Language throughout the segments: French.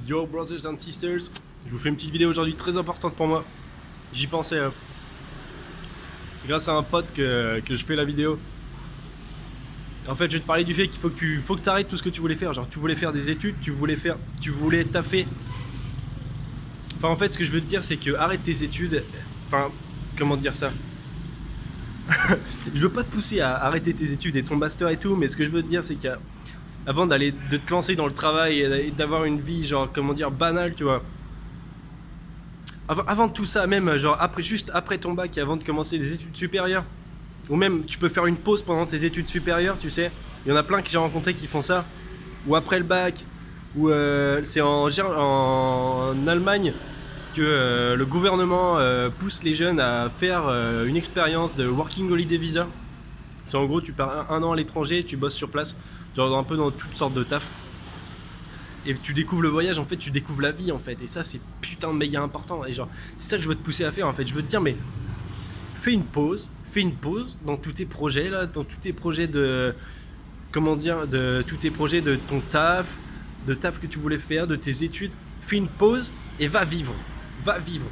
Yo brothers and sisters, je vous fais une petite vidéo aujourd'hui très importante pour moi. J'y pensais. C'est grâce à un pote que je fais la vidéo. En fait, je vais te parler du fait qu'il faut que tu arrêtes tout ce que tu voulais faire. Genre, tu voulais faire des études, tu voulais taffer. Enfin, en fait, ce que je veux te dire, c'est que arrête tes études. Enfin, comment dire ça? Je veux pas te pousser à arrêter tes études et ton master et tout, mais ce que je veux te dire, c'est qu'avant de te lancer dans le travail et d'avoir une vie, genre, comment dire, banale, tu vois. Avant tout ça, même, genre, juste après ton bac et avant de commencer des études supérieures, ou même, tu peux faire une pause pendant tes études supérieures, tu sais. Il y en a plein que j'ai rencontrés qui font ça. Ou après le bac, ou c'est en Allemagne que le gouvernement pousse les jeunes à faire une expérience de Working Holiday Visa. C'est en gros, tu pars un an à l'étranger et tu bosses sur place, genre un peu dans toutes sortes de taf. Et tu découvres le voyage, en fait, tu découvres la vie, en fait. Et ça, c'est putain de méga important. Et genre, c'est ça que je veux te pousser à faire, en fait. Je veux te dire, mais fais une pause dans tous tes projets, là, dans tous tes projets de. Comment dire, de tous tes projets de ton taf, de taf que tu voulais faire, de tes études. Fais une pause et va vivre. Va vivre.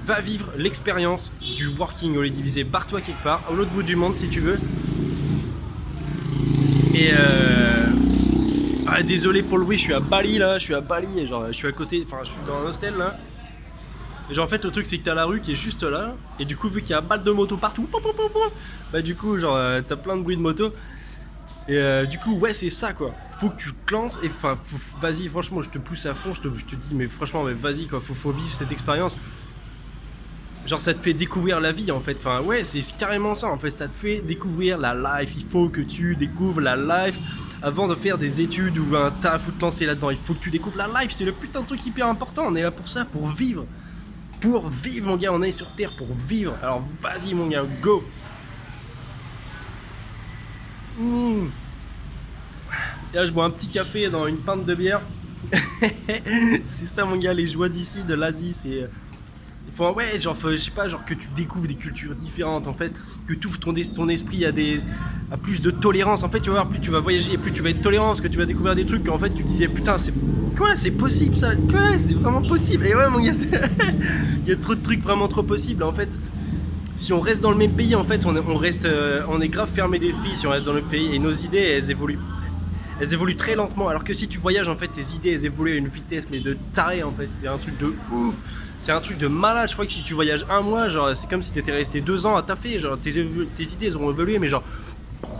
Va vivre l'expérience du Working Holiday Visa. Barre-toi quelque part, à l'autre bout du monde si tu veux. Et ah, désolé pour le bruit, je suis à Bali là, et genre je suis à côté, enfin je suis dans un hostel là. Et genre en fait le truc c'est que t'as la rue qui est juste là, et du coup vu qu'il y a balle de moto partout, bah du coup genre t'as plein de bruit de moto. Et du coup ouais c'est ça quoi. Faut que tu te lances et enfin vas-y franchement je te pousse à fond, je te dis mais franchement mais vas-y quoi, faut vivre cette expérience. Genre ça te fait découvrir la vie en fait, enfin ouais c'est carrément ça en fait, ça te fait découvrir la life, il faut que tu découvres la life avant de faire des études ou un taf ou de te lancer là-dedans, il faut que tu découvres la life, c'est le putain de truc hyper important, on est là pour ça, pour vivre mon gars, on est sur terre pour vivre, alors vas-y mon gars, go. Et là je bois un petit café dans une pinte de bière. C'est ça mon gars, les joies d'ici, de l'Asie, c'est... Faut, ouais, genre, je sais pas, genre que tu découvres des cultures différentes, en fait, que tu ouvres ton esprit à plus de tolérance. En fait, tu vas voir, plus tu vas voyager, plus tu vas être tolérant, parce que tu vas découvrir des trucs qu'en fait tu disais, putain, c'est quoi, c'est possible ça, quoi, c'est vraiment possible. Et ouais, mon gars, il y a trop de trucs vraiment trop possibles. En fait, si on reste dans le même pays, en fait, on est grave fermé d'esprit si on reste dans le pays et nos idées, elles évoluent. Elles évoluent très lentement, alors que si tu voyages, en fait, tes idées, elles évoluent à une vitesse, mais de taré, en fait, c'est un truc de ouf. C'est un truc de malade, je crois que si tu voyages un mois, genre c'est comme si t'étais resté 2 ans à taffer, genre tes idées elles ont évolué, mais genre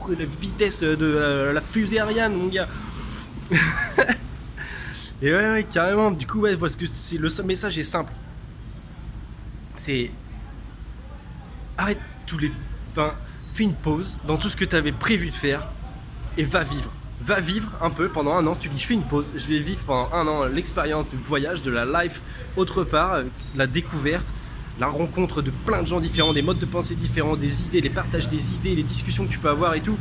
la vitesse de la fusée Ariane mon gars. Et ouais, carrément, du coup ouais, parce que le message est simple. C'est arrête enfin, fais une pause dans tout ce que t'avais prévu de faire et va vivre. Va vivre un peu pendant un an, tu dis je fais une pause, je vais vivre pendant un an l'expérience du voyage, de la life autre part, la découverte, la rencontre de plein de gens différents, des modes de pensée différents, des idées, les partages des idées, les discussions que tu peux avoir et tout,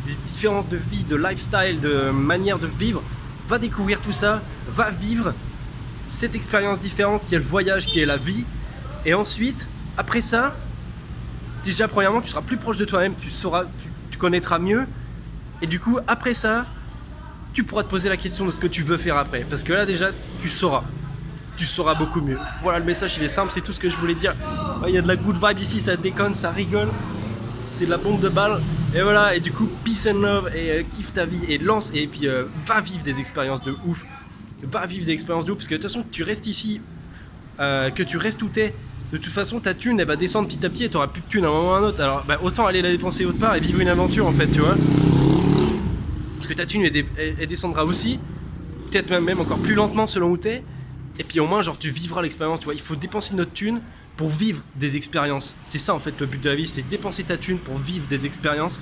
des différences de vie, de lifestyle, de manière de vivre. Va découvrir tout ça, va vivre cette expérience différente qui est le voyage, qui est la vie. Et ensuite, après ça, déjà premièrement tu seras plus proche de toi-même, tu connaîtras mieux. Et du coup, après ça, tu pourras te poser la question de ce que tu veux faire après. Parce que là, déjà, tu sauras. Tu sauras beaucoup mieux. Voilà, le message, il est simple, c'est tout ce que je voulais te dire. Il y a de la good vibe ici, ça déconne, ça rigole. C'est de la bombe de balle. Et voilà, et du coup, peace and love, et kiffe ta vie, et lance, et puis va vivre des expériences de ouf. Va vivre des expériences de ouf, parce que de toute façon, que tu restes ici, que tu restes où t'es, de toute façon, ta thune, elle va descendre petit à petit, et t'auras plus de thune à un moment ou à un autre. Alors, bah, autant aller la dépenser autre part et vivre une aventure, en fait, tu vois. Parce que ta thune elle descendra aussi, peut-être même encore plus lentement selon où t'es, et puis au moins genre tu vivras l'expérience, tu vois, il faut dépenser notre thune pour vivre des expériences, c'est ça en fait le but de la vie, c'est dépenser ta thune pour vivre des expériences,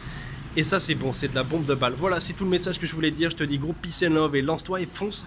et ça c'est bon, c'est de la bombe de balle. Voilà, c'est tout le message que je voulais te dire, je te dis gros peace and love, et lance-toi et fonce.